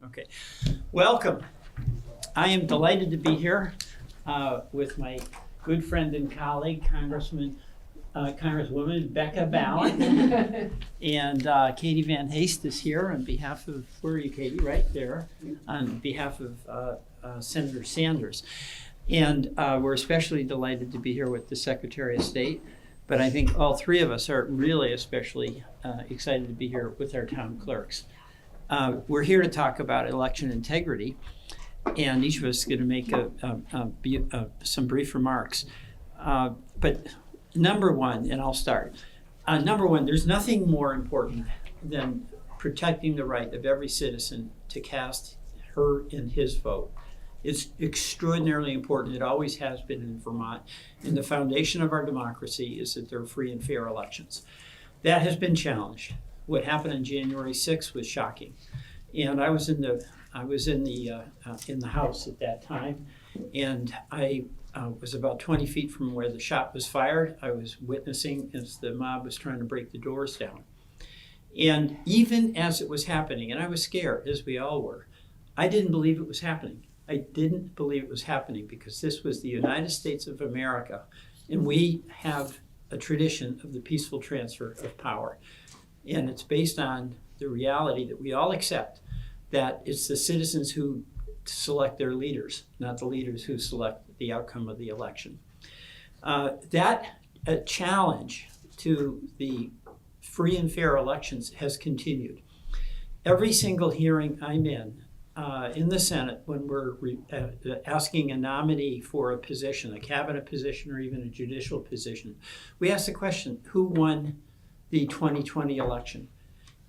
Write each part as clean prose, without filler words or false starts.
Okay. Welcome. I am delighted to be here with my good friend and colleague, Congresswoman Becca Balint. And Katie Van Haste is here on behalf of, where are you, Katie? Right there. On behalf of Senator Sanders. And we're especially delighted to be here with the Secretary of State. But I think all three of us are really especially excited to be here with our town clerks. We're here to talk about election integrity, and each of us is going to make some brief remarks. But number one, and I'll start. Number one, there's nothing more important than protecting the right of every citizen to cast her and his vote. It's extraordinarily important. It always has been in Vermont. And the foundation of our democracy is that there are free and fair elections. That has been challenged. What happened on January 6th was shocking. And I was in the House at that time, and I was about 20 feet from where the shot was fired. I was witnessing as the mob was trying to break the doors down. And even as it was happening, and I was scared, as we all were, I didn't believe it was happening. I didn't believe it was happening because this was the United States of America, and we have a tradition of the peaceful transfer of power. And it's based on the reality that we all accept that it's the citizens who select their leaders, not the leaders who select the outcome of the election. That challenge to the free and fair elections has continued. Every single hearing I'm in the Senate, when we're asking a nominee for a position, a cabinet position or even a judicial position, we ask the question, who won the 2020 election?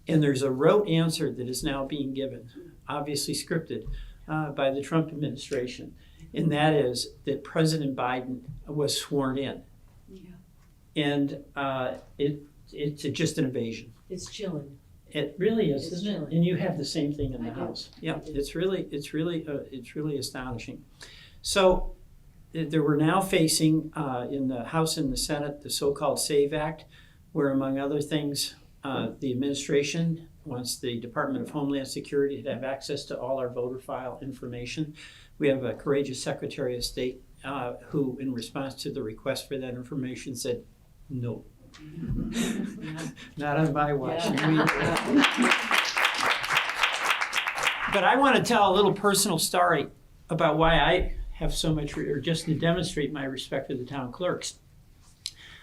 And there's a rote answer that is now being given, obviously scripted by the Trump administration, and that is that President Biden was sworn in. Yeah. And it's just an evasion. It's chilling. It really is, It's isn't chilling. it? And you have the same thing in the House. Yeah, do. it's really astonishing. So we're now facing in the House and the Senate the so-called SAVE Act, where among other things, the administration wants the Department of Homeland Security to have access to all our voter file information. We have a courageous Secretary of State who, in response to the request for that information, said no. Not on my watch. Yeah. But I want to tell a little personal story about why I have so much, or just to demonstrate my respect for the town clerks.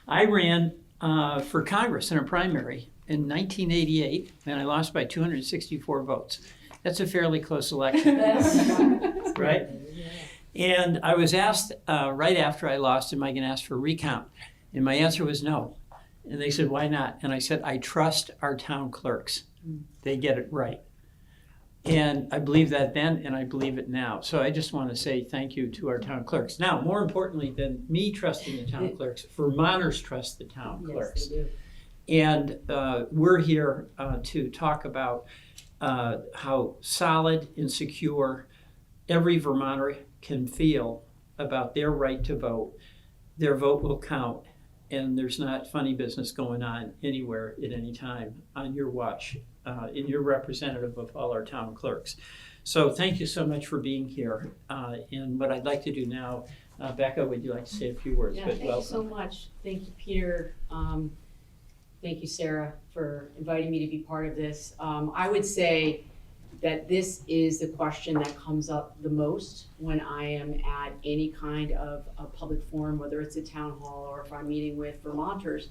I ran for Congress in a primary in 1988, and I lost by 264 votes. That's a fairly close election, right? And I was asked right after I lost, am I going to ask for a recount? And my answer was no. And they said, why not? And I said, I trust our town clerks. They get it right. And I believe that then, and I believe it now. So I just want to say thank you to our town clerks. Now, more importantly than me trusting the town clerks, Vermonters trust the town clerks. Yes, they do. And we're here to talk about how solid and secure every Vermonter can feel about their right to vote. Their vote will count, and there's not funny business going on anywhere at any time on your watch, and you're representative of all our town clerks. So thank you so much for being here. And what I'd like to do now, Becca, would you like to say a few words? Yeah, But thank you so much. Thank you, Peter. Thank you, Sarah, for inviting me to be part of this. I would say that this is the question that comes up the most when I am at any kind of a public forum, whether it's a town hall or if I'm meeting with Vermonters.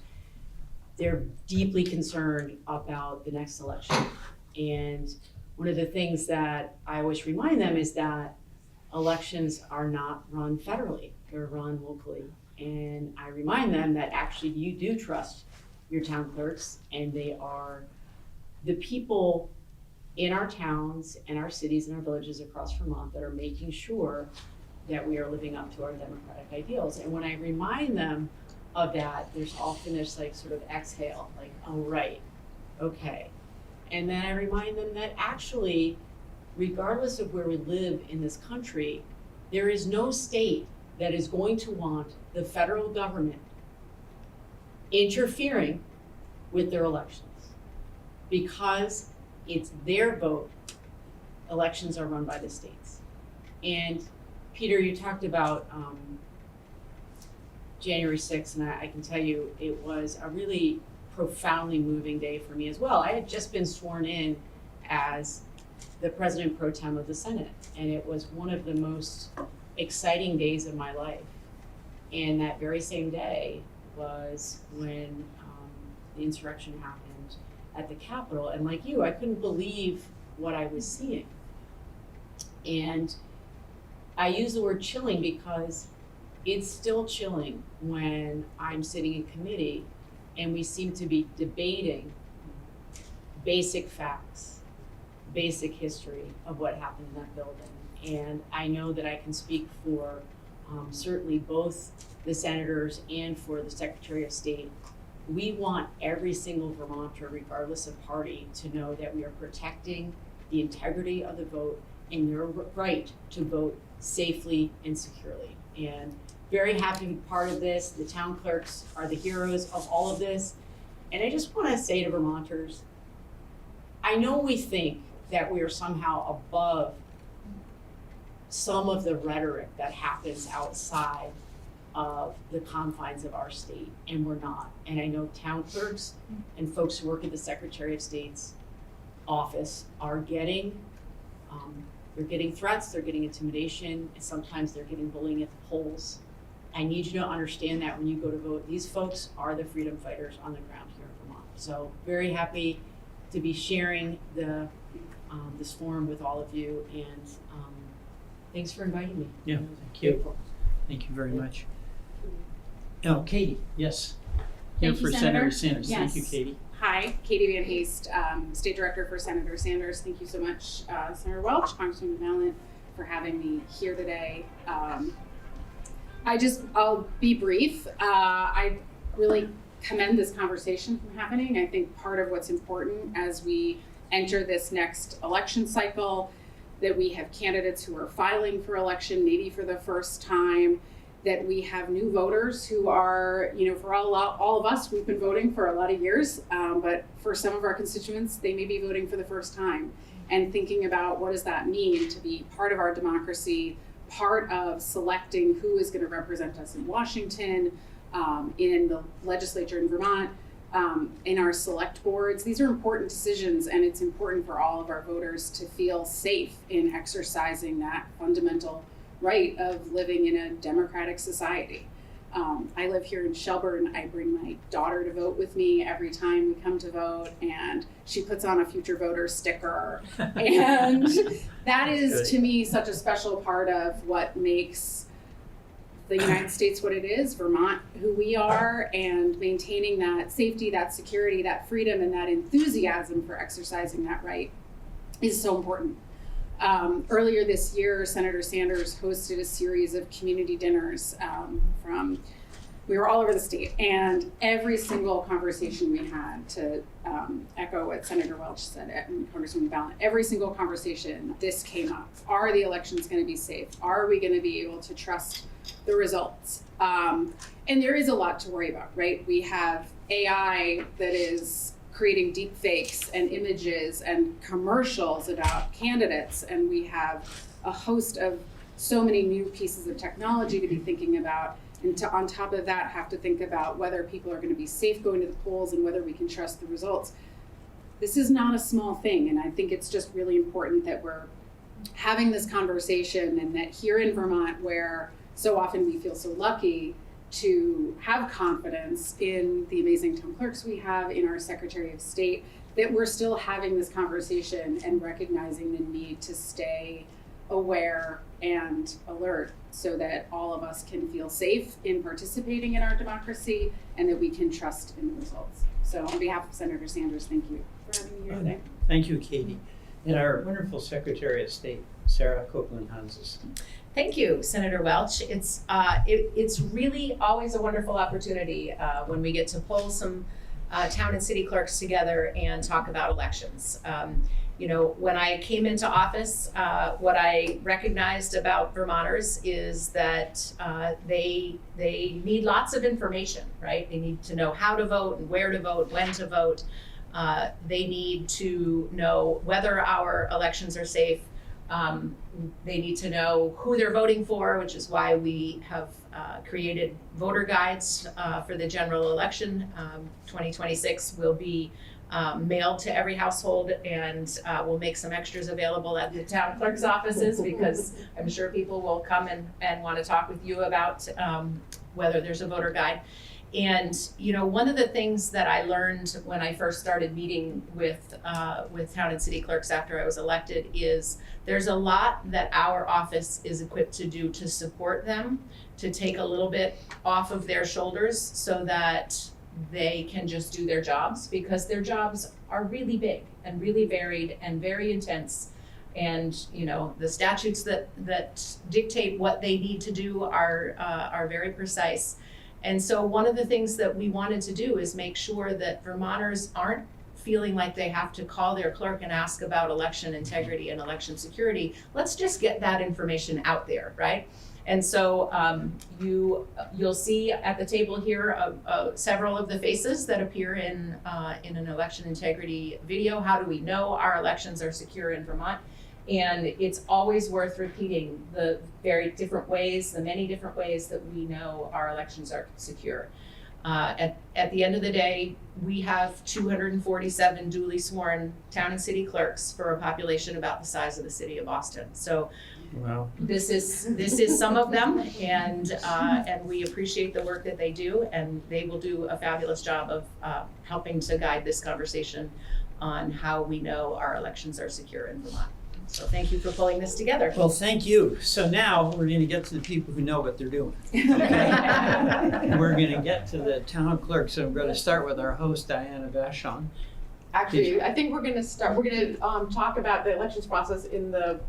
They're deeply concerned about the next election. And one of the things that I always remind them is that elections are not run federally, they're run locally. And I remind them that actually you do trust your town clerks, and they are the people in our towns and our cities and our villages across Vermont that are making sure that we are living up to our democratic ideals. And when I remind them of that, there's often this like sort of exhale, like, oh, right, okay. And then I remind them that actually, regardless of where we live in this country, there is no state that is going to want the federal government interfering with their elections, because it's their vote elections are run by the states. And Peter, you talked about January 6th, and I can tell you it was a really profoundly moving day for me as well. I had just been sworn in as the president pro tem of the Senate, and it was one of the most exciting days of my life. And that very same day was when the insurrection happened at the Capitol. And like you, I couldn't believe what I was seeing. And I use the word chilling because it's still chilling when I'm sitting in committee and we seem to be debating basic facts, basic history of what happened in that building. And I know that I can speak for certainly both the senators and for the Secretary of State. We want every single Vermonter, regardless of party, to know that we are protecting the integrity of the vote and your right to vote safely and securely. And very happy to be part of this. The town clerks are the heroes of all of this. And I just want to say to Vermonters, I know we think that we are somehow above some of the rhetoric that happens outside of the confines of our state, and we're not. And I know town clerks and folks who work at the Secretary of State's office are getting, they're getting threats, they're getting intimidation, and sometimes they're getting bullying at the polls. I need you to understand that when you go to vote, these folks are the freedom fighters on the ground here in Vermont. So very happy to be sharing this forum with all of you, and thanks for inviting me. Yeah, thank you. Thank you very much. Oh, Katie, yes. Here Thank you, for Senator. Sanders. Thank you, Yes. Katie. Hi, Katie Van Haste, State Director for Senator Sanders. Thank you so much, Senator Welch, Congresswoman Balint, for having me here today. I'll be brief. I really commend this conversation from happening. I think part of what's important as we enter this next election cycle, that we have candidates who are filing for election, maybe for the first time, that we have new voters who are, for all of us, we've been voting for a lot of years, but for some of our constituents, they may be voting for the first time, and thinking about what does that mean to be part of our democracy, part of selecting who is going to represent us in Washington, in the legislature in Vermont, in our select boards. These are important decisions, and it's important for all of our voters to feel safe in exercising that fundamental right of living in a democratic society. I live here in Shelburne. I bring my daughter to vote with me every time we come to vote, and she puts on a future voter sticker. And that is, to me, such a special part of what makes the United States what it is, Vermont who we are, and maintaining that safety, that security, that freedom, and that enthusiasm for exercising that right is so important. Earlier this year, Senator Sanders hosted a series of community dinners we were all over the state, and every single conversation we had, to echo what Senator Welch said and Congresswoman Balint, every single conversation, this came up. Are the elections going to be safe? Are we going to be able to trust the results? And there is a lot to worry about, right? We have AI that is creating deep fakes and images and commercials about candidates, and we have a host of so many new pieces of technology to be thinking about, and to, on top of that, have to think about whether people are going to be safe going to the polls and whether we can trust the results. This is not a small thing, and I think it's just really important that we're having this conversation, and that here in Vermont, where so often we feel so lucky to have confidence in the amazing town clerks we have, in our Secretary of State, that we're still having this conversation and recognizing the need to stay aware and alert so that all of us can feel safe in participating in our democracy and that we can trust in the results. So on behalf of Senator Sanders, thank you for having me here today. Thank you, Katie. And our wonderful Secretary of State, Sarah Copeland Hanzas. Thank you, Senator Welch. It's really always a wonderful opportunity when we get to pull some town and city clerks together and talk about elections. When I came into office, what I recognized about Vermonters is that they need lots of information, right? They need to know how to vote and where to vote, when to vote. They need to know whether our elections are safe, They need to know who they're voting for, which is why we have created voter guides for the general election. 2026 will be mailed to every household, and we'll make some extras available at the town clerk's offices, because I'm sure people will come and want to talk with you about whether there's a voter guide. And one of the things that I learned when I first started meeting with town and city clerks after I was elected is there's a lot that our office is equipped to do to support them, to take a little bit off of their shoulders so that they can just do their jobs, because their jobs are really big and really varied and very intense. And the statutes that dictate what they need to do are very precise. And so one of the things that we wanted to do is make sure that Vermonters aren't feeling like they have to call their clerk and ask about election integrity and election security. Let's just get that information out there, right? And so you'll see at the table here several of the faces that appear in an election integrity video. How do we know our elections are secure in Vermont? And it's always worth repeating the very different ways, the many different ways that we know our elections are secure. At the end of the day, we have 247 duly sworn town and city clerks for a population about the size of the city of Boston. So Wow. this is some of them, and we appreciate the work that they do, and they will do a fabulous job of helping to guide this conversation on how we know our elections are secure in Vermont. So thank you for pulling this together. Well, thank you. So now we're going to get to the people who know what they're doing. Okay? We're going to get to the town clerk. So I'm going to start with our host, Diana Vachon. Actually, I think we're going to talk about the elections process in the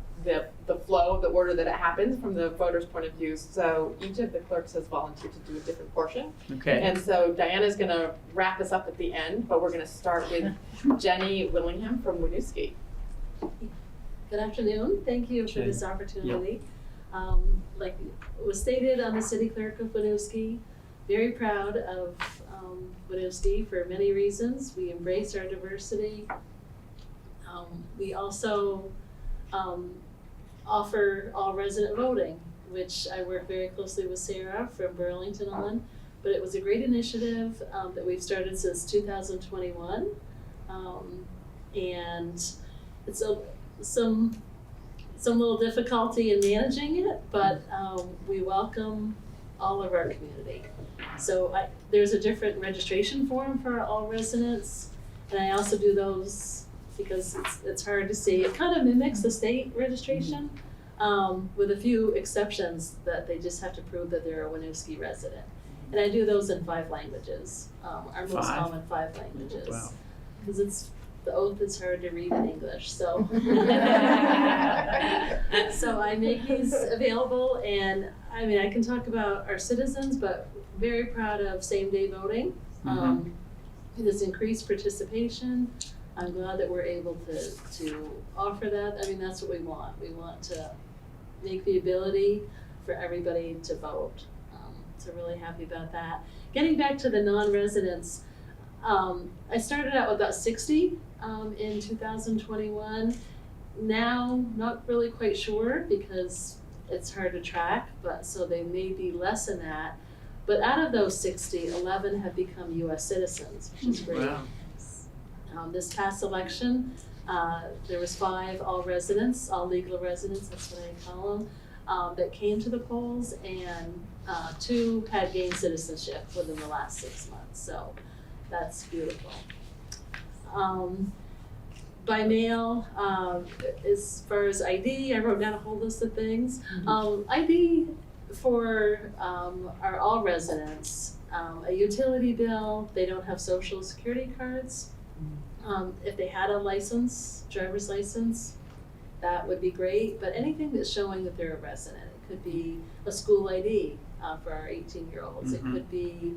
flow, the order that it happens from the voter's point of view. So each of the clerks has volunteered to do a different portion. Okay. And so Diana's going to wrap us up at the end, but we're going to start with Jenny Willingham from Winooski. Good afternoon. Thank you for this opportunity. Like was stated, I'm the city clerk of Winooski. Very proud of Winooski for many reasons. We embrace our diversity. We also offer all resident voting, which I work very closely with Sarah from Burlington on. But it was a great initiative that we've started since 2021. And it's some little difficulty in managing it, but we welcome all of our community. So there's a different registration form for all residents, and I also do those because it's hard to see. It kind of mimics the state registration, with a few exceptions that they just have to prove that they're a Winooski resident. And I do those in 5 languages, our most common 5 languages. Wow. Because the oath is hard to read in English, so. So I make these available, and I mean, I can talk about our citizens, but very proud of same-day voting. This increased participation. I'm glad that we're able to offer that. I mean, that's what we want. We want to make the ability for everybody to vote. So really happy about that. Getting back to the non-residents, I started out with about 60 in 2021. Now, not really quite sure because it's hard to track, but so they may be less than that. But out of those 60, 11 have become U.S. citizens, which is great. Wow. This past election, there was 5 all residents, all legal residents, that's what I call them, that came to the polls, and 2 had gained citizenship within the last 6 months. So that's beautiful. By mail, as far as ID, I wrote down a whole list of things. ID for our all residents, a utility bill, they don't have social security cards. If they had a license, driver's license, that would be great, but anything that's showing that they're a resident. It could be a school ID for our 18-year-olds. It could be,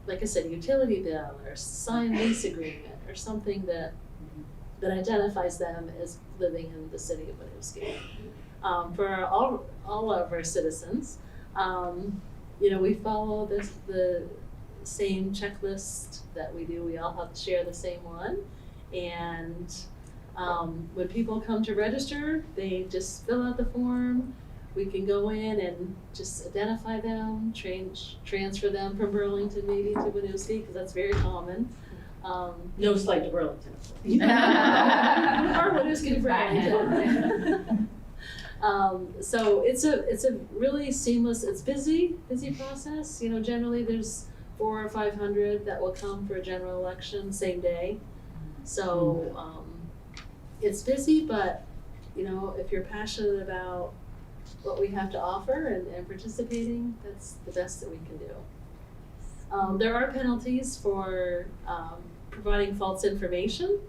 like I said, a utility bill or signed lease agreement or something that identifies them as living in the city of Winooski. For all of our citizens, we follow the same checklist that we do. We all have to share the same one, and When people come to register, they just fill out the form. We can go in and just identify them, transfer them from Burlington maybe to Winooski, because that's very common. No slight to Burlington. Or Winooski to Burlington. So it's a really seamless, it's busy process. You know, generally there's 400 or 500 that will come for a general election same day. So it's busy, but you know, if you're passionate about what we have to offer and participating, that's the best that we can do. There are penalties for providing false information,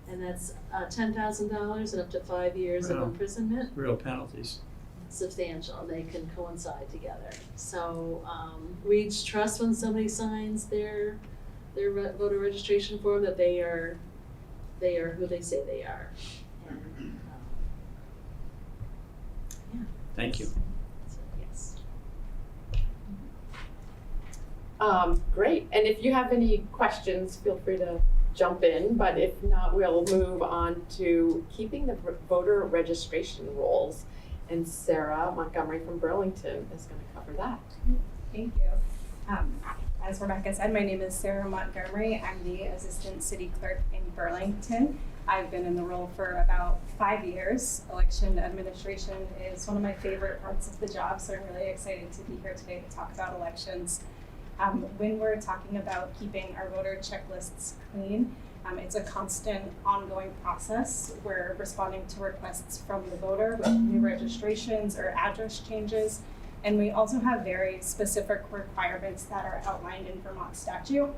and that's $10,000 and up to 5 years of imprisonment. Real penalties. Substantial, they can coincide together. So we each trust when somebody signs their voter registration form that they are who they say they are. And, Thank you. so, yes. Great, and if you have any questions, feel free to jump in, but if not, we'll move on to keeping the voter registration rolls. And Sarah Montgomery from Burlington is going to cover that. Thank you. As Rebecca said, my name is Sarah Montgomery. I'm the Assistant City Clerk in Burlington. I've been in the role for about 5 years. Election administration is one of my favorite parts of the job, so I'm really excited to be here today to talk about elections. When we're talking about keeping our voter checklists clean, it's a constant ongoing process. We're responding to requests from the voter with new registrations or address changes. And we also have very specific requirements that are outlined in Vermont statute.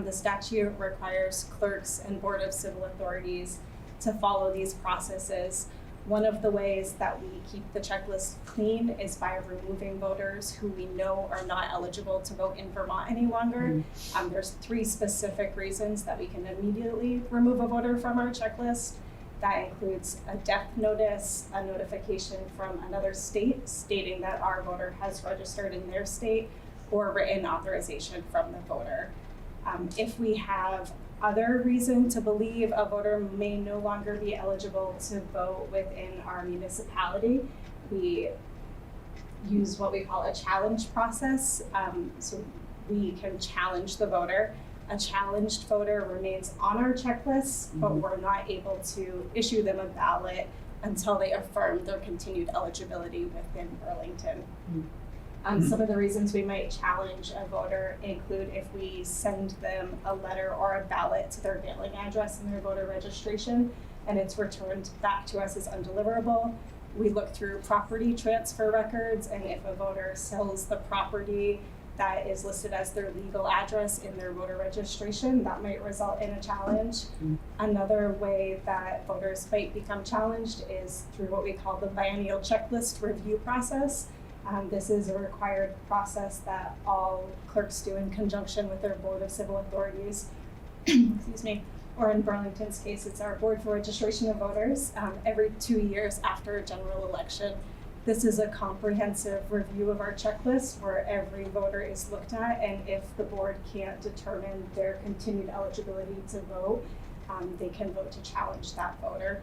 The statute requires clerks and Board of Civil Authorities to follow these processes. One of the ways that we keep the checklist clean is by removing voters who we know are not eligible to vote in Vermont any longer. There's 3 specific reasons that we can immediately remove a voter from our checklist. That includes a death notice, a notification from another state stating that our voter has registered in their state, or written authorization from the voter. If we have other reason to believe a voter may no longer be eligible to vote within our municipality, we use what we call a challenge process. So we can challenge the voter. A challenged voter remains on our checklist, but we're not able to issue them a ballot until they affirm their continued eligibility within Burlington. Some of the reasons we might challenge a voter include if we send them a letter or a ballot to their mailing address in their voter registration and it's returned back to us as undeliverable. We look through property transfer records, and if a voter sells the property that is listed as their legal address in their voter registration, that might result in a challenge. Another way that voters might become challenged is through what we call the biennial checklist review process. This is a required process that all clerks do in conjunction with their Board of Civil Authorities, excuse me, or in Burlington's case, it's our Board for Registration of Voters, every 2 years after a general election. This is a comprehensive review of our checklist where every voter is looked at, and if the board can't determine their continued eligibility to vote, they can vote to challenge that voter.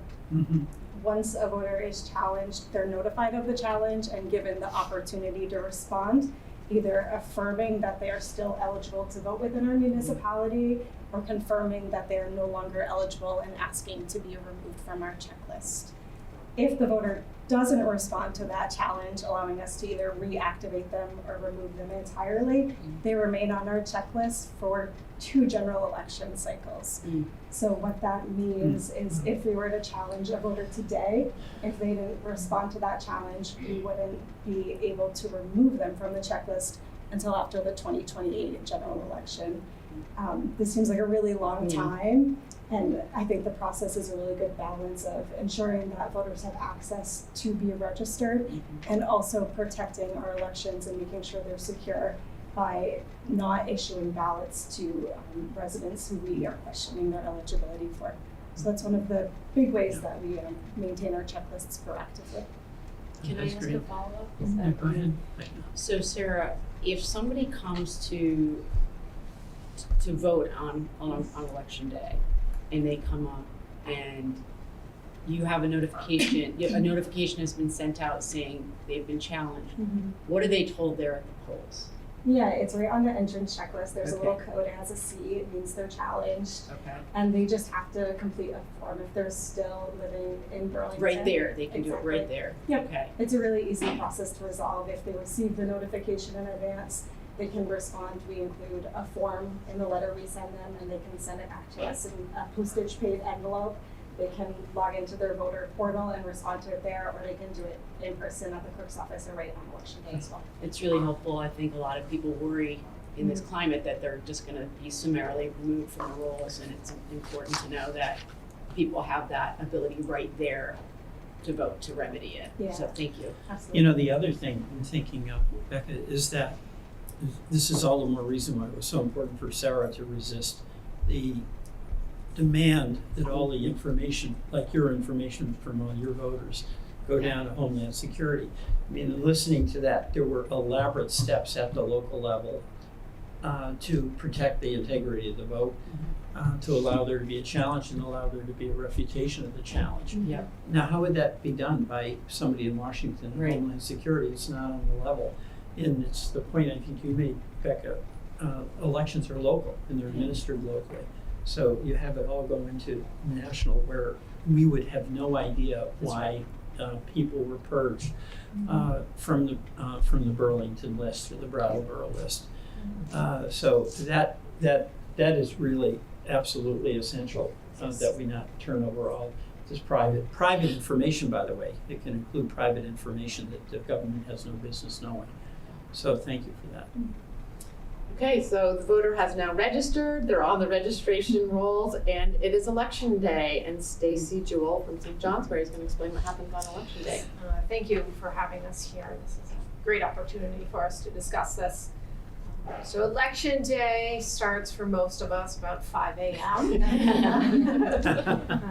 Once a voter is challenged, they're notified of the challenge and given the opportunity to respond, either affirming that they are still eligible to vote within our municipality or confirming that they are no longer eligible and asking to be removed from our checklist. If the voter doesn't respond to that challenge, allowing us to either reactivate them or remove them entirely, they remain on our checklist for 2 general election cycles. So what that means is if we were to challenge a voter today, if they didn't respond to that challenge, we wouldn't be able to remove them from the checklist until after the 2028 general election. This seems like a really long time, and I think the process is a really good balance of ensuring that voters have access to be registered and also protecting our elections and making sure they're secure by not issuing ballots to residents who we are questioning their eligibility for. So that's one of the big ways that we maintain our checklists proactively. Can I ask a follow-up? Yeah, go ahead. So Sarah, if somebody comes to vote on election day and they come up and you have a notification, a notification has been sent out saying they've been challenged. What are they told there at the polls? Yeah, it's right on the entrance checklist. There's Okay. a little code. It has a C. It means they're challenged. Okay. And they just have to complete a form if they're still living in Burlington. Right there, they can do it right Exactly. there. Yep. Okay. It's a really easy process to resolve. If they receive the notification in advance, they can respond. We include a form in the letter we send them, and they can send it back to us in a postage paid envelope. They can log into their voter portal and respond to it there, or they can do it in person at the clerk's office or right on election day as well. It's really helpful. I think a lot of people worry in this climate that they're just gonna be summarily removed from the rolls, and it's important to know that people have that ability right there to vote to remedy it. Yeah. So thank you. Absolutely. You know, the other thing I'm thinking of, Becca, is that this is all the more reason why it was so important for Sarah to resist the demand that all the information, like your information from all your voters, go down to Homeland Security. I mean, listening to that, there were elaborate steps at the local level to protect the integrity of the vote, to allow there to be a challenge and allow there to be a refutation of the challenge. Yep. Now, how would that be done by somebody in Washington, Right. Homeland Security? It's not on the level. And it's the point I think you made, Becca, elections are local and they're administered locally. So you have it all go into national where we would have no idea why people were purged from the Burlington list or the Brattleboro list. So that is really absolutely essential that we not turn over all this private information, by the way. It can include private information that the government has no business knowing. So thank you for that. Okay, so the voter has now registered, they're on the registration rolls, and it is election day. And Stacy Jewell from St. Johnsbury is going to explain what happens on election day. Thank you for having us here. This is a great opportunity for us to discuss this. So election day starts for most of us about 5 a.m.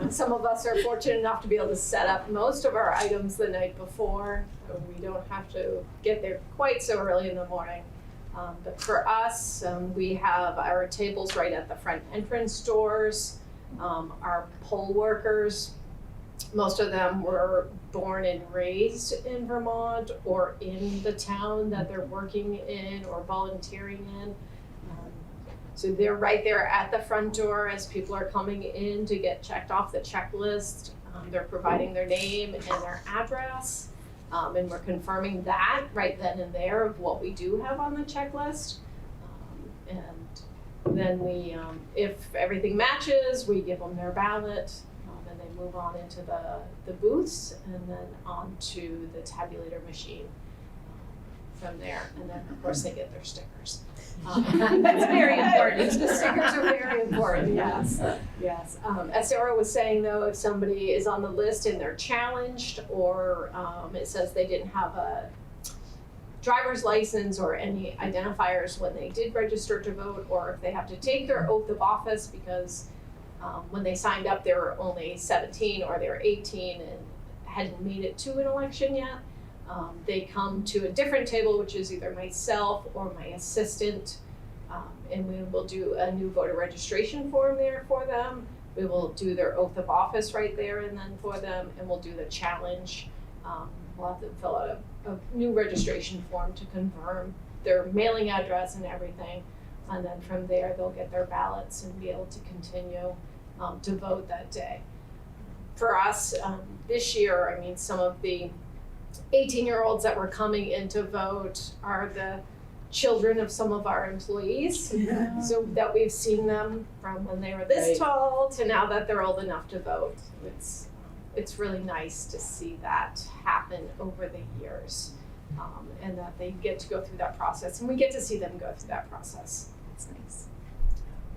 Some of us are fortunate enough to be able to set up most of our items the night before. So we don't have to get there quite so early in the morning. But for us, we have our tables right at the front entrance doors. Our poll workers, most of them were born and raised in Vermont or in the town that they're working in or volunteering in. So they're right there at the front door as people are coming in to get checked off the checklist. They're providing their name and their address. And we're confirming that right then and there of what we do have on the checklist. And then we, if everything matches, we give them their ballot. And they move on into the booths and then onto the tabulator machine from there. And then, of course, they get their stickers. That's very important. The stickers are very important, yes. Yes. As Sarah was saying, though, if somebody is on the list and they're challenged, or it says they didn't have a driver's license or any identifiers when they did register to vote, or if they have to take their oath of office because when they signed up they were only 17 or they were 18 and hadn't made it to an election yet, they come to a different table, which is either myself or my assistant, and we will do a new voter registration form there for them. We will do their oath of office right there and then for them, and we'll do the challenge. We'll have them fill out a new registration form to confirm their mailing address and everything, and then from there they'll get their ballots and be able to continue to vote that day. For us, this year, I mean, some of the 18-year-olds that were coming in to vote are the children of some of our employees. Yeah. So that we've seen them from when they were this Right. tall to now that they're old enough to vote. It's really nice to see that happen over the years, and that they get to go through that process, and we get to see them go through that process. It's nice.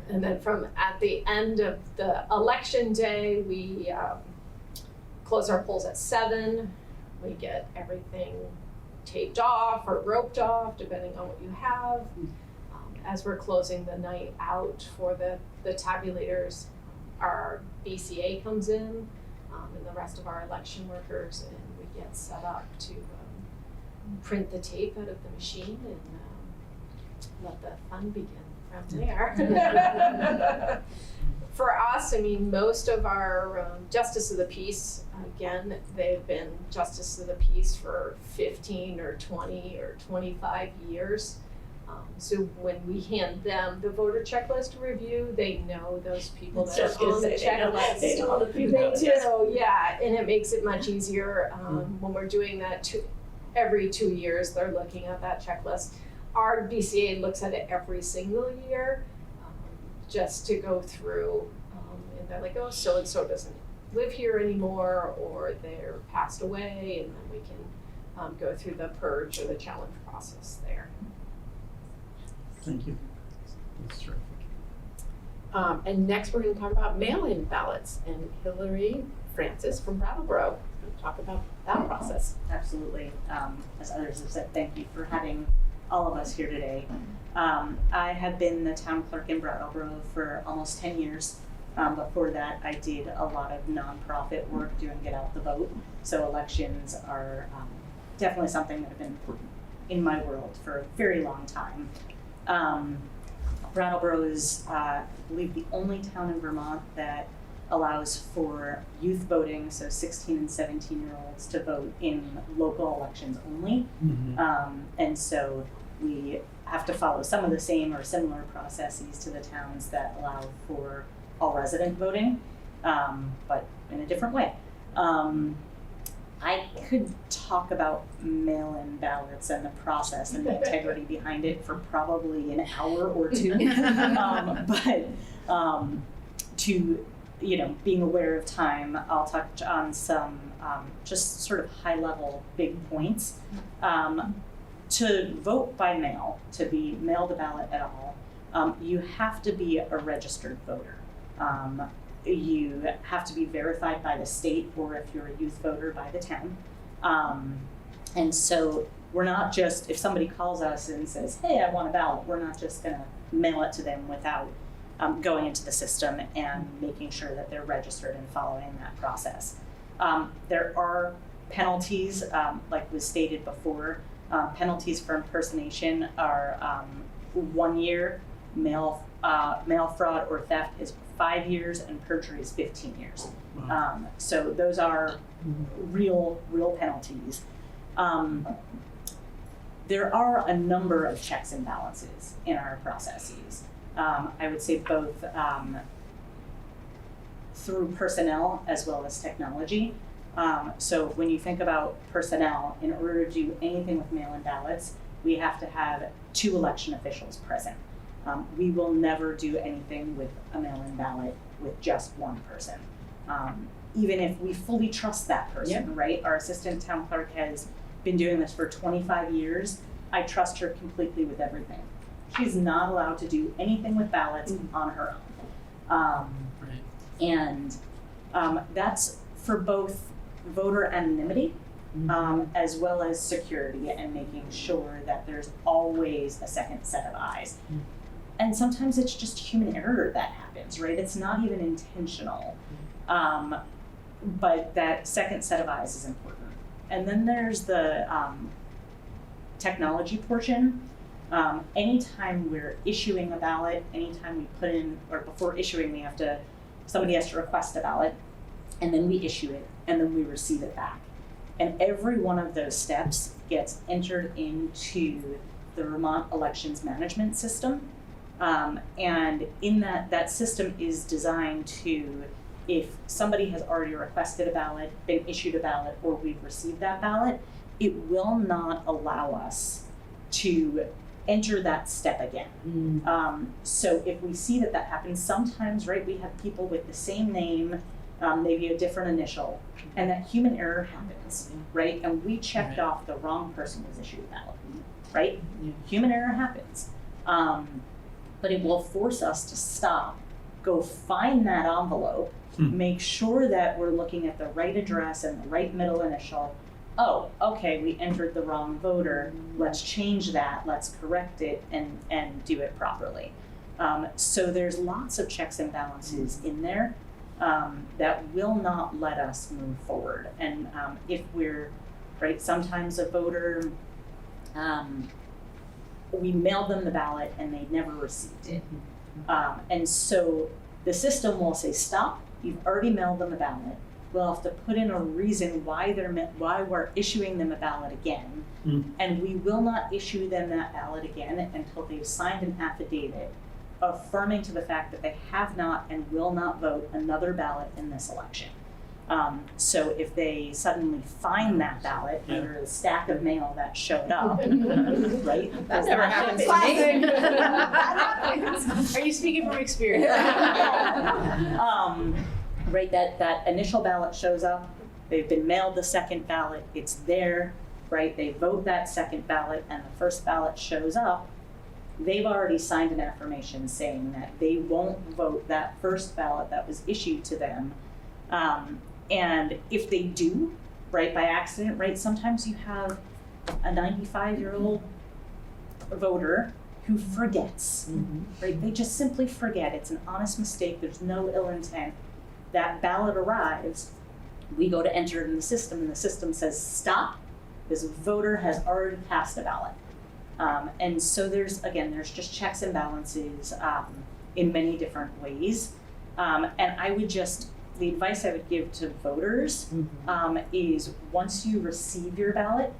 And then at the end of the election day, we close our polls at 7. We get everything taped off or roped off, depending on what you have. As we're closing the night out for the tabulators, our BCA comes in, and the rest of our election workers, and we get set up to print the tape out of the machine and let the fun begin from there. For us, I mean, most of our justice of the peace, again, they've been justice of the peace for 15 or 20 or 25 years. So when we hand them the voter checklist to review, they know those people that are on the checklist. They know all the people. They do, yeah, and it makes it much easier when we're doing that every 2 years. They're looking at that checklist. Our BCA looks at it every single year, just to go through, and they're like, oh, so and so doesn't live here anymore, or they're passed away, and then we can go through the purge or the challenge process there. Thank you. That's terrific. And next we're going to talk about mail-in ballots, and Hillary Francis from Brattleboro will talk about that process. Absolutely. As others have said, thank you for having all of us here today. I have been the town clerk in Brattleboro for almost 10 years. Before that, I did a lot of nonprofit work doing Get Out the Vote. So elections are definitely something that have been important in my world for a very long time. Brattleboro is, I believe, the only town in Vermont that allows for youth voting, so 16 and 17-year-olds to vote in local elections only. And so we have to follow some of the same or similar processes to the towns that allow for all resident voting, but in a different way. I could talk about mail-in ballots and the process and the integrity behind it for probably an hour or two. But to, being aware of time, I'll touch on some just sort of high-level big points. To vote by mail, to be mailed a ballot at all, you have to be a registered voter. You have to be verified by the state, or if you're a youth voter, by the town. And so we're not just, if somebody calls us and says, hey, I want a ballot, we're not just gonna mail it to them without going into the system and making sure that they're registered and following that process. There are penalties, like was stated before. Penalties for impersonation are 1 year, mail fraud or theft is 5 years, and perjury is 15 years. So those are real penalties. There are a number of checks and balances in our processes. I would say both through personnel as well as technology. So when you think about personnel, in order to do anything with mail-in ballots, we have to have 2 election officials present. We will never do anything with a mail-in ballot with just one person. Even if we fully trust that person, right? Our assistant town clerk has been doing this for 25 years. I trust her completely with everything. She's not allowed to do anything with ballots on her own. And that's for both voter anonymity as well as security, and making sure that there's always a second set of eyes. And sometimes it's just human error that happens, right? It's not even intentional. But that second set of eyes is important. And then there's the technology portion. Anytime we're issuing a ballot, anytime we put in, or before issuing, somebody has to request a ballot, and then we issue it, and then we receive it back. And every one of those steps gets entered into the Vermont Elections Management System. And in that system is designed to, if somebody has already requested a ballot, been issued a ballot, or we've received that ballot, it will not allow us to enter that step again. So if we see that happens, sometimes, right, we have people with the same name, maybe a different initial, and that human error happens, right? And we checked off the wrong person was issued a ballot, right? Human error happens. But it will force us to stop, go find that envelope, make sure that we're looking at the right address and the right middle initial. Oh, okay, we entered the wrong voter. Let's change that, let's correct it, and do it properly. So there's lots of checks and balances in there that will not let us move forward. And if we're, right, sometimes a voter, we mailed them the ballot and they never received it. And so The system will say, stop, you've already mailed them a ballot. We'll have to put in a reason why we're issuing them a ballot again. And we will not issue them that ballot again until they've signed an affidavit affirming to the fact that they have not and will not vote another ballot in this election. So if they suddenly find that ballot under a stack of mail that showed up, right? That never happened to me. Are you speaking from experience? Right, that initial ballot shows up, they've been mailed the second ballot, it's there, right? They vote that second ballot and the first ballot shows up, they've already signed an affirmation saying that they won't vote that first ballot that was issued to them. And if they do, right, by accident, right, sometimes you have a 95-year-old voter who forgets, right? They just simply forget. It's an honest mistake. There's no ill intent. That ballot arrives, we go to enter it in the system, and the system says, stop, this voter has already cast a ballot. And so there's just checks and balances in many different ways. And I would the advice I would give to voters is once you receive your ballot,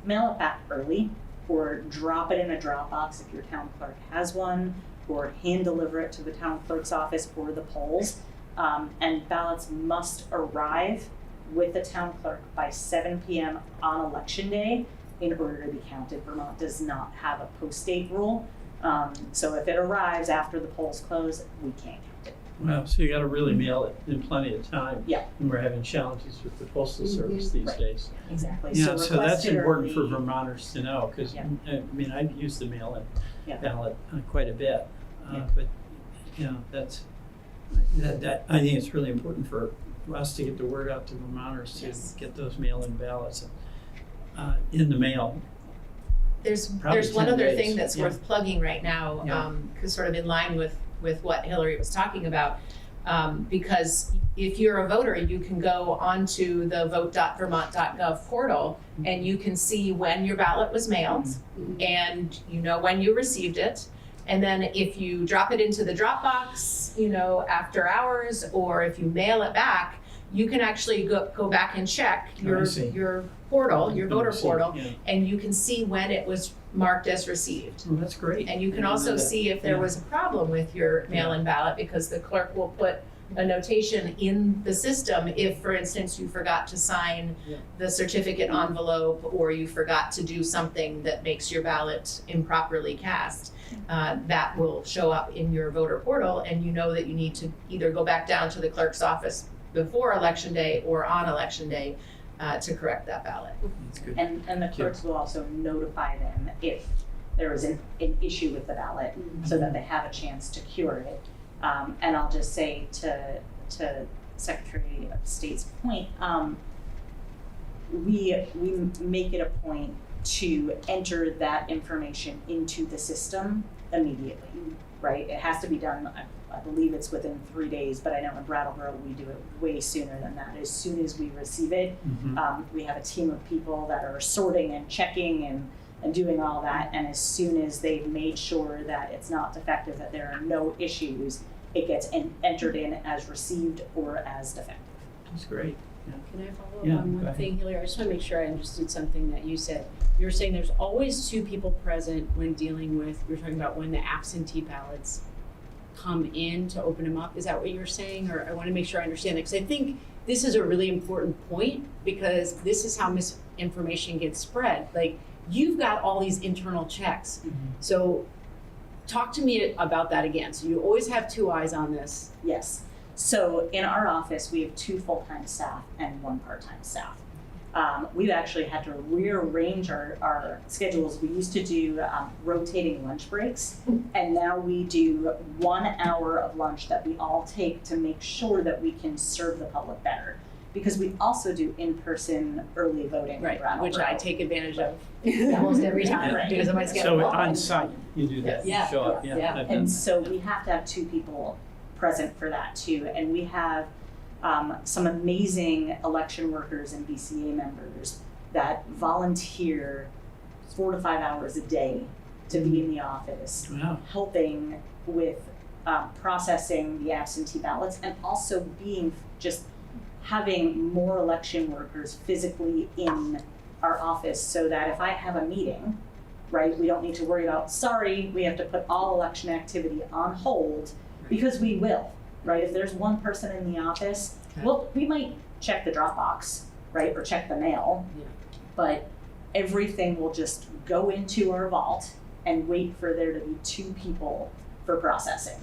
mail it back early or drop it in a drop box if your town clerk has one, or hand deliver it to the town clerk's office or the polls. And ballots must arrive with the town clerk by 7 p.m. on election day in order to be counted. Vermont does not have a post date rule. So if it arrives after the polls close, we can't count it. Wow, so you got to really mail it in plenty of time. Yeah. And we're having challenges with the postal service these days. Exactly. Yeah, so that's requested important for early. Vermonters to know, because I mean, I've used the mail-in ballot quite a bit, Yeah. but that I think it's really important for us to get the word out to Vermonters to get those mail-in ballots in the mail. There's Probably one 10 other days. thing that's worth plugging right now, because sort of in line with what Hillary was talking about, because if you're a voter, you can go onto the vote.vermont.gov portal and you can see when your ballot was mailed and you know when you received it. And then if you drop it into the drop box, after hours, or if you mail it back, you can actually go back and check your portal, your voter portal, and you can see when it was marked as received. Well, that's great. And you can also see if there was a problem with your mail-in ballot, because the clerk will put a notation in the system if, for instance, you forgot to sign the certificate envelope, or you forgot to do something that makes your ballot improperly cast. That will show up in your voter portal, and you know that you need to either go back down to the clerk's office before election day or on election day to correct that ballot. That's good. And the clerks will also notify them if there is an issue with the ballot, so that they have a chance to cure it. And I'll just say to Secretary of State's point, we make it a point to enter that information into the system immediately, right? It has to be done, I believe it's within 3 days, but I know in Brattleboro we do it way sooner than that. As soon as we receive it, we have a team of people that are sorting and checking and doing all that, and as soon as they've made sure that it's not defective, that there are no issues, it gets entered in as received or as defective. That's great. Can I follow up Yeah, on go one ahead. thing, Hillary? I just want to make sure I understood something that you said. You were saying there's always two people present when dealing with, you were talking about when the absentee ballots come in to open them up. Is that what you were saying? Or I want to make sure I understand it, because I think this is a really important point, because this is how misinformation gets spread. Like, you've got all these internal checks. So talk to me about that again. So you always have two eyes on this. Yes. So in our office, we have 2 full-time staff and 1 part-time staff. We've actually had to rearrange our schedules. We used to do rotating lunch breaks, and now we do 1 hour of lunch that we all take to make sure that we can serve the public better. Because we also do in-person early voting. Right, in Brattleboro. which I take advantage of almost every time because of my schedule. So on site, you do that, you Yeah. show up, Yeah. I've done And that. so we have to have 2 people present for that too. And we have some amazing election workers and BCA members that volunteer 4 to 5 hours a day to be in the office, Wow. helping with processing the absentee ballots, and also having more election workers physically in our office, so that if I have a meeting, right, we don't need to worry about, sorry, we have to put all election activity on hold, because we will, right? If there's one person in the office, well, we might check the Dropbox, right, or check the mail, but everything will just go into our vault and wait for there to be 2 people for processing.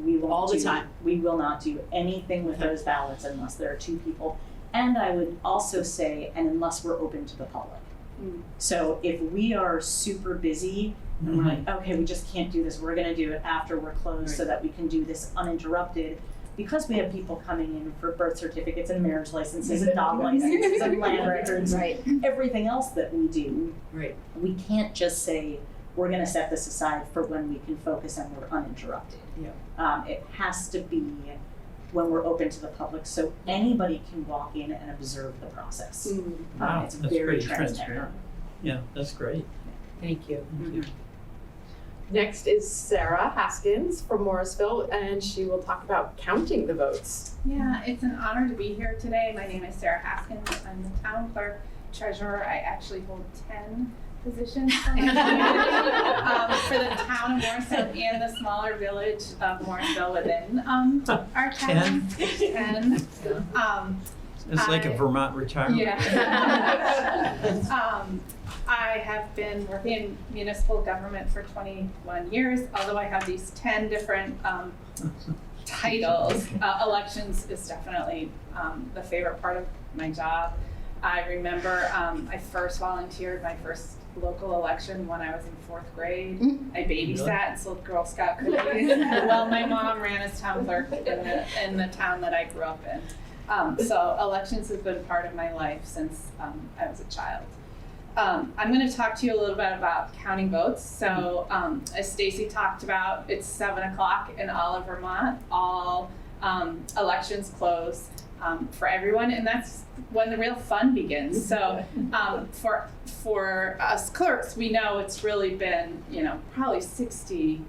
We won't All the time. We will not do anything with those ballots unless there are 2 people. And I would also say, and unless we're open to the public. So if we are super busy and we're like, okay, we just can't do this, we're gonna do it after we're closed so that we can do this uninterrupted, because we have people coming in for birth certificates and marriage licenses and dog licenses and land records, everything else that we do, we can't just say, we're gonna set this aside for when we can focus and we're uninterrupted. It has to be when we're open to the public, so anybody can walk in and observe the process. Wow, it's that's very pretty transparent. Yeah, that's great. Thank you. Next is Sarah Haskins from Morrisville, and she will talk about counting the votes. Yeah, it's an honor to be here today. My name is Sarah Haskins. I'm the town clerk, treasurer. I actually hold 10 positions for my community, for the town of Morrisville and the smaller village of Morrisville within our town. 10. It's like a Vermont retirement. I have been working in municipal government for 21 years, although I have these 10 different titles. Elections is definitely the favorite part of my job. I remember I first volunteered my first local election when I was in 4th grade. I babysat and sold Girl Scout cookies while my mom ran as town clerk in the town that I grew up in. So elections have been part of my life since I was a child. I'm going to talk to you a little bit about counting votes. So as Stacy talked about, it's 7 o'clock in all of Vermont. All elections close for everyone, and that's when the real fun begins. So for us clerks, we know it's really been, probably 60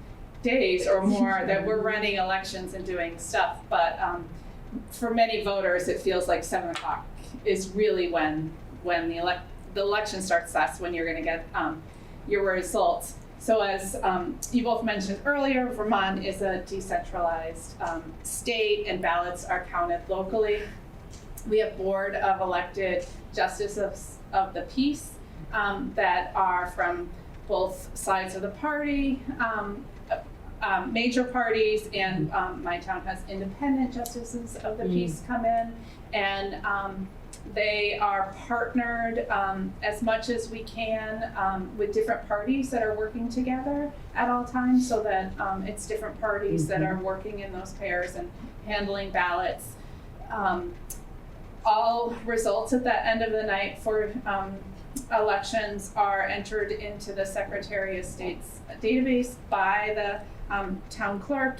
days or more that we're running elections and doing stuff. But for many voters, it feels like 7 o'clock is really when the election starts. That's when you're going to get your results. So as you both mentioned earlier, Vermont is a decentralized state, and ballots are counted locally. We have board of elected justices of the peace that are from both sides of the party, major parties, and my town has independent justices of the peace come in, and they are partnered as much as we can with different parties that are working together at all times, so that it's different parties that are working in those pairs and handling ballots. All results at the end of the night for elections are entered into the Secretary of State's database by the town clerk,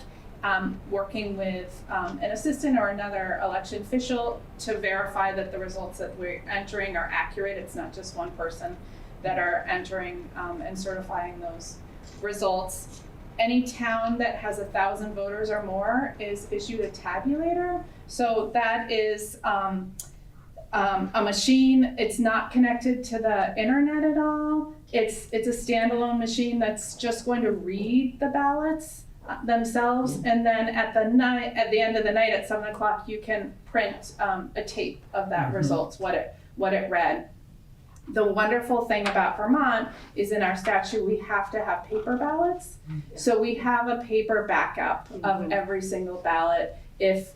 working with an assistant or another election official to verify that the results that we're entering are accurate. It's not just one person that are entering and certifying those results. Any town that has 1,000 voters or more is issued a tabulator. So that is a machine. It's not connected to the internet at all. It's a standalone machine that's just going to read the ballots themselves, and then at the end of the night at 7 o'clock, you can print a tape of that results, what it read. The wonderful thing about Vermont is in our statute we have to have paper ballots, so we have a paper backup of every single ballot if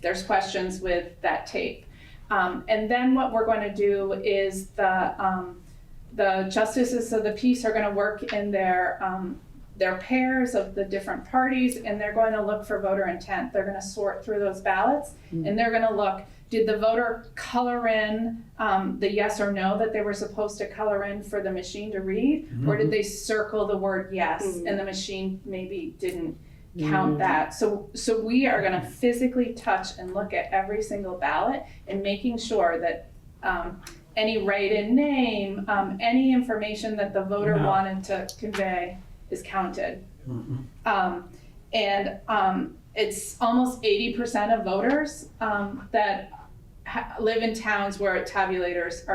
there's questions with that tape. And then what we're going to do is the justices of the peace are going to work in their pairs of the different parties, and they're going to look for voter intent. They're going to sort through those ballots, and they're going to look, did the voter color in the yes or no that they were supposed to color in for the machine to read, or did they circle the word yes and the machine maybe didn't count that? So we are going to physically touch and look at every single ballot and making sure that any write-in name, any information that the voter wanted to convey is counted. It's almost 80% of voters that live in towns where tabulators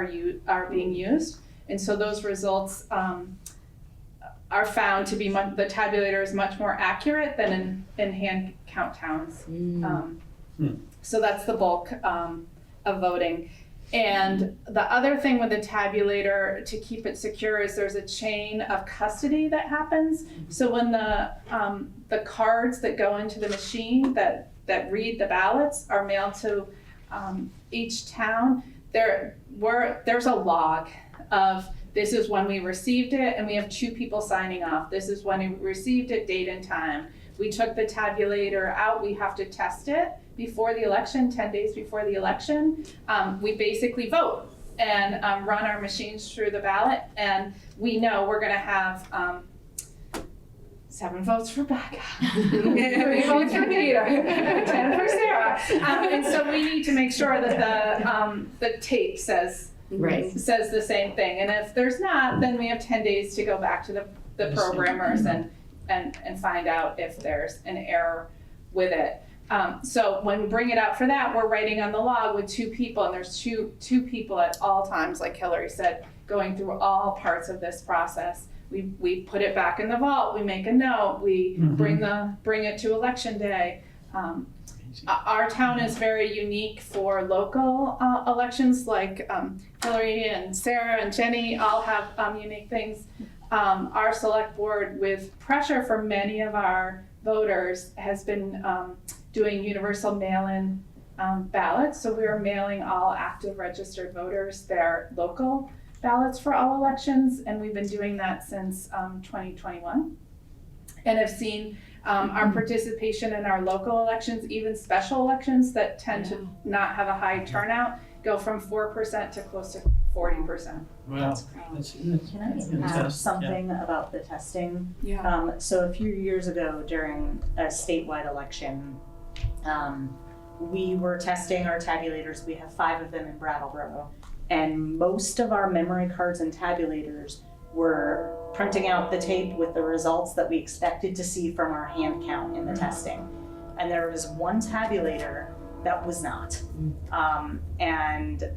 are being used, and so those results are found to be the tabulator is much more accurate than in hand count towns. So that's the bulk of voting. And the other thing with the tabulator to keep it secure is there's a chain of custody that happens. So when the cards that go into the machine that read the ballots are mailed to each town, there's a log of this is when we received it, and we have 2 people signing off. This is when we received it, date and time. We took the tabulator out, we have to test it before the election, 10 days before the election. We basically vote and run our machines through the ballot, and we know we're gonna have 7 votes for Becca, 3 votes for Peter, 10 for Sarah. And so we need to make sure that the tape says the same thing. And if there's not, then we have 10 days to go back to the programmers and find out if there's an error with it. So when we bring it out for that, we're writing on the log with 2 people, and there's two people at all times, like Hillary said, going through all parts of this process. We put it back in the vault, we make a note, we bring it to election day. Our town is very unique for local elections, like Hillary and Sarah and Jenny all have unique things. Our select board, with pressure from many of our voters, has been doing universal mail-in ballots. So we are mailing all active registered voters their local ballots for all elections, and we've been doing that since 2021, and have seen our participation in our local elections, even special elections that tend to not have a high turnout, go from 4% to close to 40%. Wow. Can I add something about the testing? Yeah. So a few years ago during a statewide election, we were testing our tabulators. We have 5 of them in Brattleboro, and most of our memory cards and tabulators were printing out the tape with the results that we expected to see from our hand count in the testing. And there was one tabulator that was not. And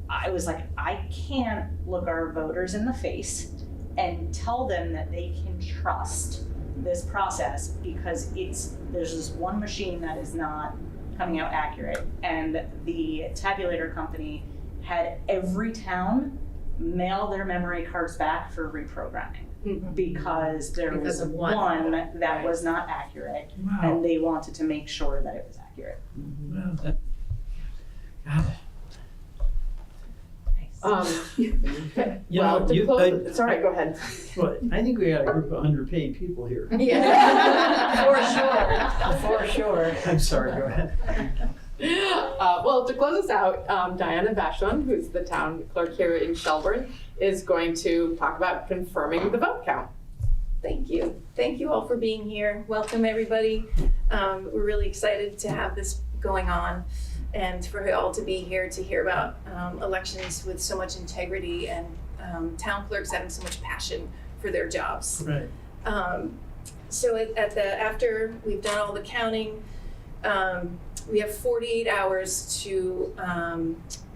I was like, I can't look our voters in the face and tell them that they can trust this process, because there's this one machine that is not coming out accurate. And the tabulator company had every town mail their memory cards back for reprogramming because there was one that was not accurate, and they wanted to make sure that it was accurate. Wow, Sorry, go ahead. Well, I think we got a group of underpaid people here. Yeah, for sure. I'm sorry, go ahead. Well, to close us out, Diana Vashon, who's the town clerk here in Shelburne, is going to talk about confirming the vote count. Thank you. Thank you all for being here. Welcome, everybody. We're really excited to have this going on and for you all to be here to hear about elections with so much integrity and town clerks having so much passion for their jobs. Right. So after we've done all the counting, we have 48 hours to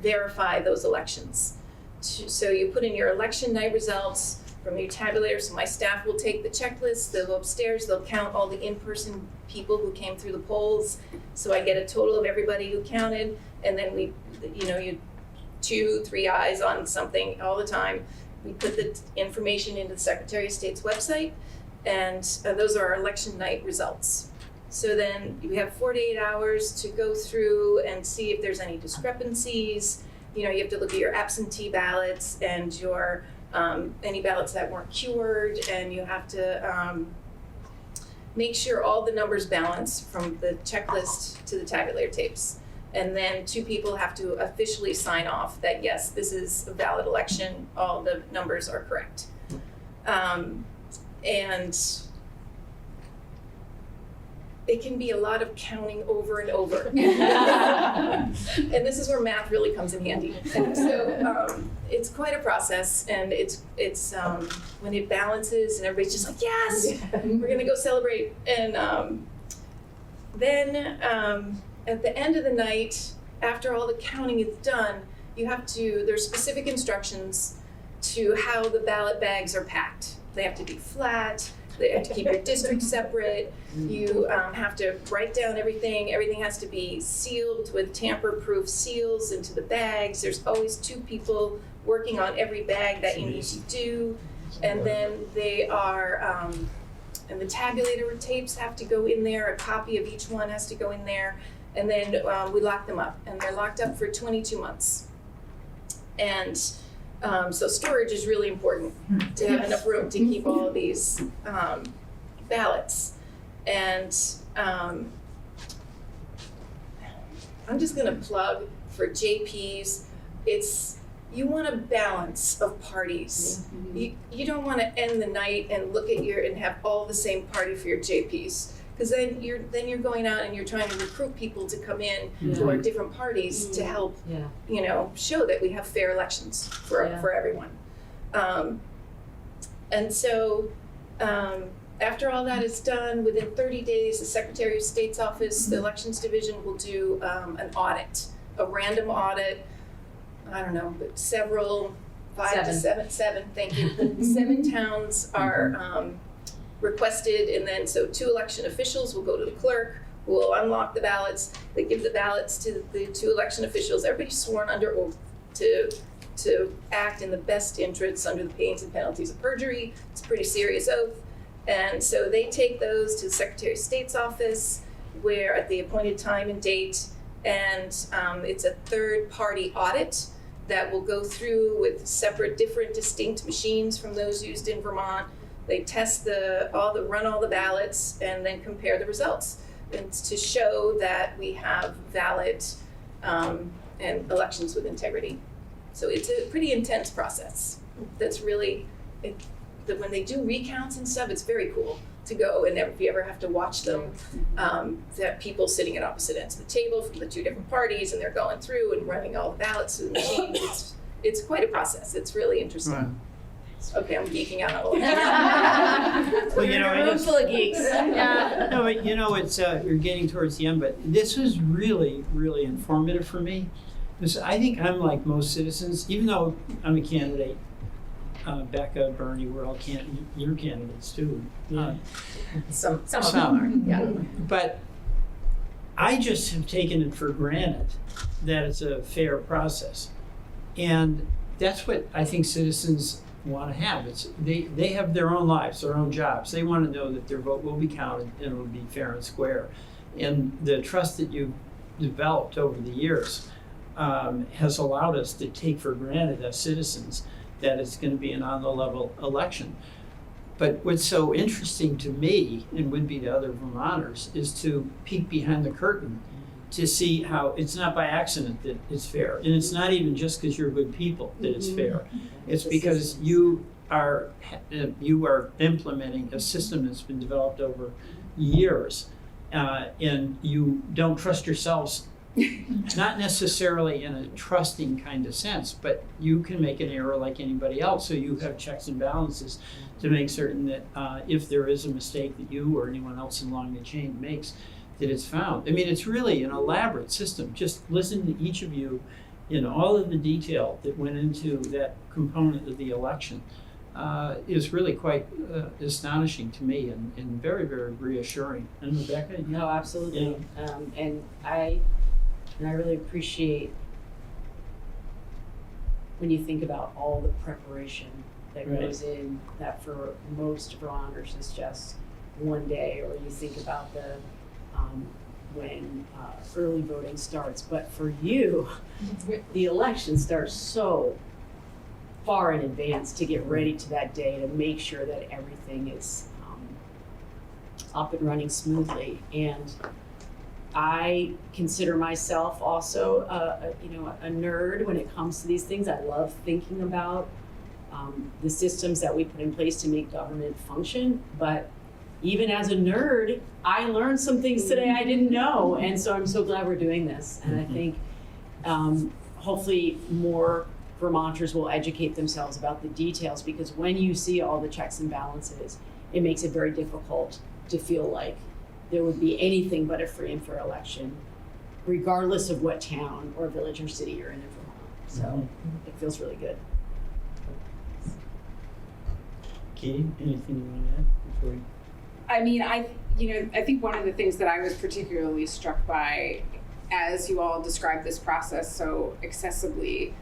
verify those elections. So you put in your election night results from your tabulator. So my staff will take the checklist, they'll go upstairs, they'll count all the in-person people who came through the polls. So I get a total of everybody who counted, and then you 2-3 eyes on something all the time. We put the information into the Secretary of State's website, and those are our election night results. So then we have 48 hours to go through and see if there's any discrepancies. You have to look at your absentee ballots and your any ballots that weren't cured, and you have to make sure all the numbers balance from the checklist to the tabulator tapes. And then 2 people have to officially sign off that yes, this is a valid election, all the numbers are correct. it can be a lot of counting over and over. And this is where math really comes in handy. And so it's quite a process, and it's when it balances and everybody's just like, yes, we're gonna go celebrate. And then at the end of the night, after all the counting is done, there's specific instructions to how the ballot bags are packed. They have to be flat. They have to keep your district separate. You have to write down everything. Everything has to be sealed with tamper-proof seals into the bags. There's always 2 people working on every bag that you need to do. And then they are, and the tabulator tapes have to go in there. A copy of each one has to go in there. And then we lock them up. And they're locked up for 22 months. And so storage is really important to have enough room to keep all of these ballots. And I'm just gonna plug for JPs, you want a balance of parties. You don't wanna end the night and look at and have all the same party for your JPs. Because then you're going out and you're trying to recruit people to come in to our different parties to help, show that we have fair elections for everyone. And so after all that is done, within 30 days, the Secretary of State's office, the Elections Division, will do an audit, a random audit. I don't know, but seven, thank you. 7 towns are requested, and then so 2 election officials will go to the clerk, who will unlock the ballots. They give the ballots to the 2 election officials. Everybody's sworn under oath to act in the best interests under the pains and penalties of perjury. It's a pretty serious oath. And so they take those to the Secretary of State's office, where at the appointed time and date, and it's a third-party audit that will go through with separate, different, distinct machines from those used in Vermont. They test run all the ballots, and then compare the results. And it's to show that we have valid and elections with integrity. So it's a pretty intense process. That's really, when they do recounts and stuff, it's very cool to go, and if you ever have to watch them, that people sitting at opposite ends of the table from the 2 different parties, and they're going through and running all the ballots through the machine. It's quite a process. It's really interesting. Wow. Okay, I'm geeking out a little. Well, A room full of geeks. No, but it's you're getting towards the end, but this was really, really informative for me. Because I think I'm like most citizens, even though I'm a candidate. Becca, Bernie, we're all you're candidates too. Some of them are, yeah. But I just have taken it for granted that it's a fair process. And that's what I think citizens want to have. They have their own lives, their own jobs. They want to know that their vote will be counted and it will be fair and square. And the trust that you've developed over the years has allowed us to take for granted as citizens that it's going to be an on-the-level election. But what's so interesting to me, and would be to other Vermonters, is to peek behind the curtain to see how it's not by accident that it's fair. And it's not even just because you're good people that it's fair. It's because you are implementing a system that's been developed over years, and you don't trust yourselves. Not necessarily in a trusting kind of sense, but you can make an error like anybody else. So you have checks and balances to make certain that if there is a mistake that you or anyone else along the chain makes, that it's found. I mean, it's really an elaborate system. Just listen to each of you in all of the detail that went into that component of the election is really quite astonishing to me and very, very reassuring. And Rebecca? No, absolutely. Yeah. And I really appreciate when you think about all the preparation that goes in, that for most Vermonters is just one day, or you think about when early voting starts. But for you, the election starts so far in advance to get ready to that day, to make sure that everything is up and running smoothly. And I consider myself also a nerd when it comes to these things. I love thinking about the systems that we put in place to make government function, but even as a nerd, I learned some things today I didn't know, and so I'm so glad we're doing this. And I think hopefully more Vermonters will educate themselves about the details, because when you see all the checks and balances, it makes it very difficult to feel like there would be anything but a free and fair election, regardless of what town or village or city you're in Vermont. So it feels really good. Katie, anything you want to add before we? I mean, I think one of the things that I was particularly struck by, as you all described this process so accessibly,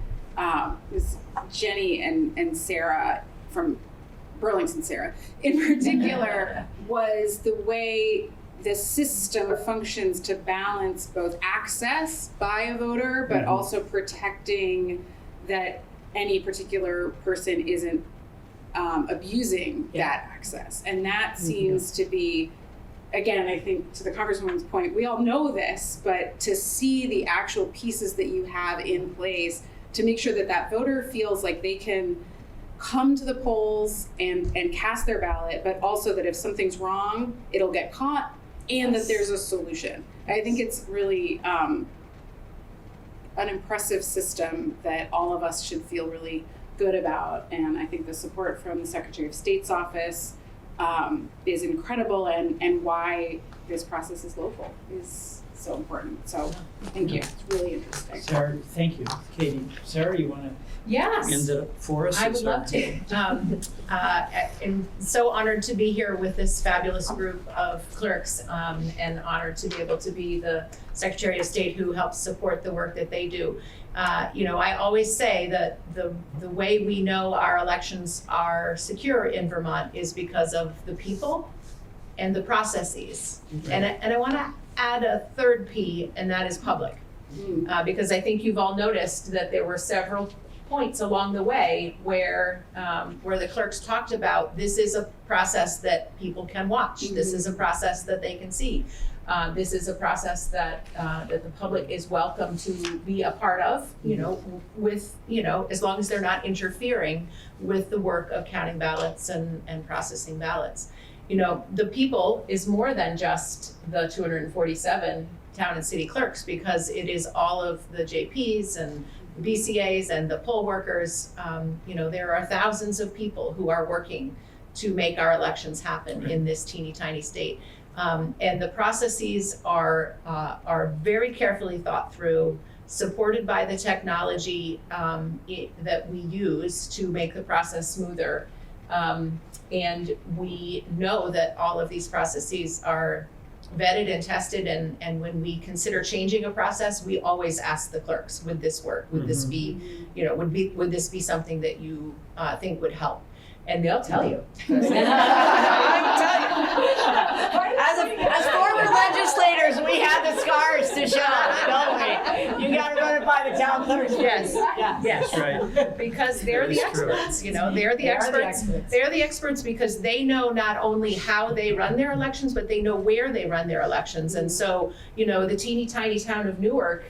was Jenny and Sarah from Burlington, Sarah in particular, was the way the system functions to balance both access by a voter, but also protecting that any particular person isn't abusing that access. And that seems to be, again, I think to the Congresswoman's point, we all know this, but to see the actual pieces that you have in place to make sure that that voter feels like they can come to the polls and cast their ballot, but also that if something's wrong, it'll get caught and that there's a solution. I think it's really an impressive system that all of us should feel really good about. And I think the support from the Secretary of State's office is incredible, and why this process is local is so important. So thank you. It's really interesting. Sarah, thank you. Katie, Sarah, you want to Yes. end it up for us? I would love to. I'm so honored to be here with this fabulous group of clerks, and honored to be able to be the Secretary of State who helps support the work that they do. I always say that the way we know our elections are secure in Vermont is because of the people and the processes. And I want to add a third P, and that is public. Because I think you've all noticed that there were several points along the way where the clerks talked about, this is a process that people can watch. This is a process that they can see. This is a process that the public is welcome to be a part of, with, as long as they're not interfering with the work of counting ballots and processing ballots. The people is more than just the 247 town and city clerks, because it is all of the JPs and the BCAs and the poll workers. There are thousands of people who are working to make our elections happen in this teeny tiny state. And the processes are very carefully thought through, supported by the technology that we use to make the process smoother. And we know that all of these processes are vetted and tested, and when we consider changing a process, we always ask the clerks, would this work? Would this be, would this be something that you think would help? And they'll tell you. I will tell you. As former legislators, we have the scars to show, don't we? You got to run it by the town clerks. Yes. That's right. Because they're the experts. They're the experts. They're the experts because they know not only how they run their elections, but they know where they run their elections. And so, the teeny tiny town of Newark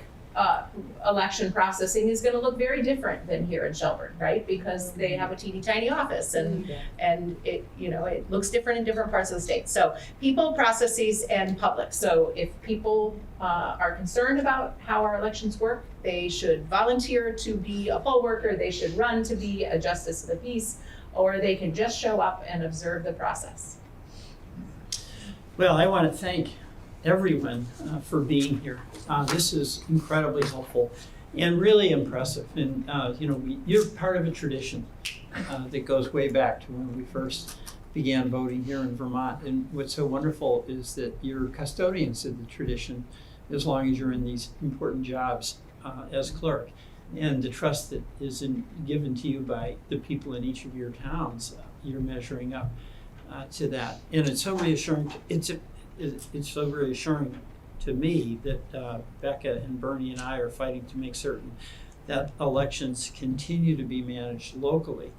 election processing is going to look very different than here in Shelburne, right? Because they have a teeny tiny office, and it it looks different in different parts of the state. So people, processes, and public. So if people are concerned about how our elections work, they should volunteer to be a poll worker. They should run to be a justice of the peace, or they can just show up and observe the process. Well, I want to thank everyone for being here. This is incredibly helpful and really impressive. And you're part of a tradition that goes way back to when we first began voting here in Vermont. And what's so wonderful is that you're custodians of the tradition as long as you're in these important jobs as clerk. And the trust that is given to you by the people in each of your towns, you're measuring up to that. And it's so reassuring. It's so reassuring to me that Becca and Bernie and I are fighting to make certain that elections continue to be managed locally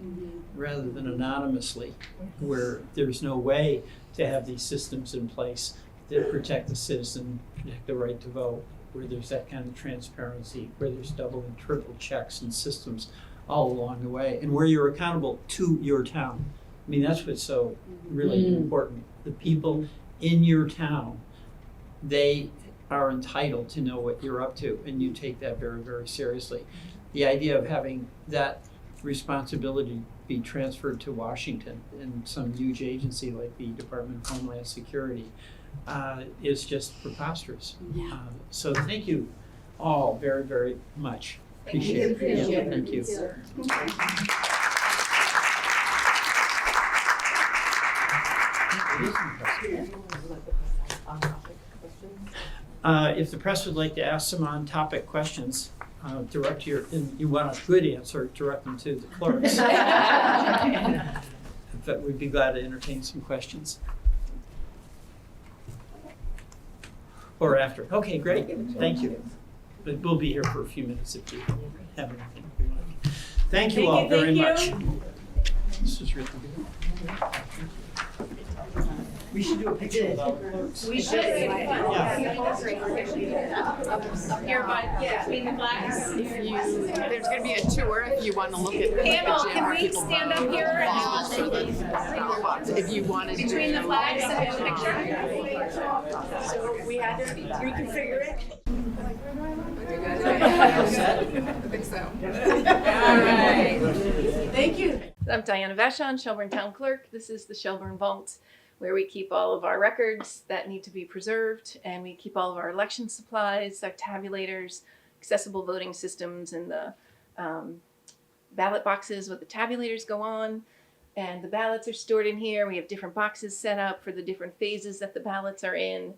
rather than anonymously, where there's no way to have these systems in place that protect the citizen, protect the right to vote, where there's that kind of transparency, where there's double and triple checks and systems all along the way, and where you're accountable to your town, I mean, that's what's so really important. The people in your town, they are entitled to know what you're up to, and you take that very, very seriously. The idea of having that responsibility be transferred to Washington in some huge agency like the Department of Homeland Security is just preposterous. So thank you all very, very much. Appreciate it. Yeah, thank you. If the press would like to ask some on-topic questions, direct and you want a good answer, direct them to the clerks. But we'd be glad to entertain some questions. Or after. Okay, great. Thank you. But we'll be here for a few minutes if you have anything you want. Thank you all very much. This is really good. We should do a picture of our clerks. We should. Here by between the flags. There's going to be a tour if you want to look at the Panel, gym can where we people stand up here and if you wanted to. between the flags and a picture? So we had to reconfigure it. I think so. All right. Thank you. I'm Diana Vachon, Shelburne Town Clerk. This is the Shelburne Vault, where we keep all of our records that need to be preserved, and we keep all of our election supplies, our tabulators, accessible voting systems, and the ballot boxes with the tabulators go on. And the ballots are stored in here. We have different boxes set up for the different phases that the ballots are in.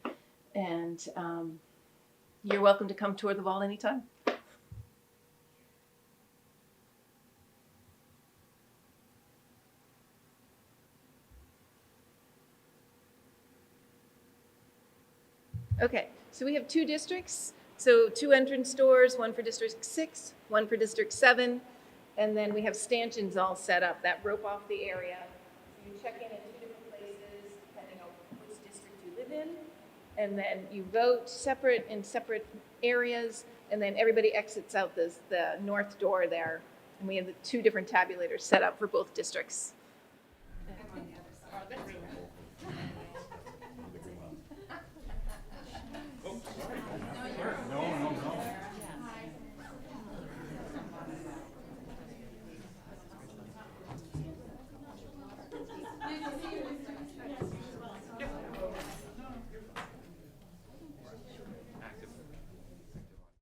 And you're welcome to come tour the vault anytime. Okay, so we have 2 districts. So 2 entrance doors, one for District 6, one for District 7. And then we have stanchions all set up that rope off the area. So you check in 2 different places, depending on which district you live in. And then you vote separate in separate areas. And then everybody exits out the north door there. And we have the 2 different tabulators set up for both districts.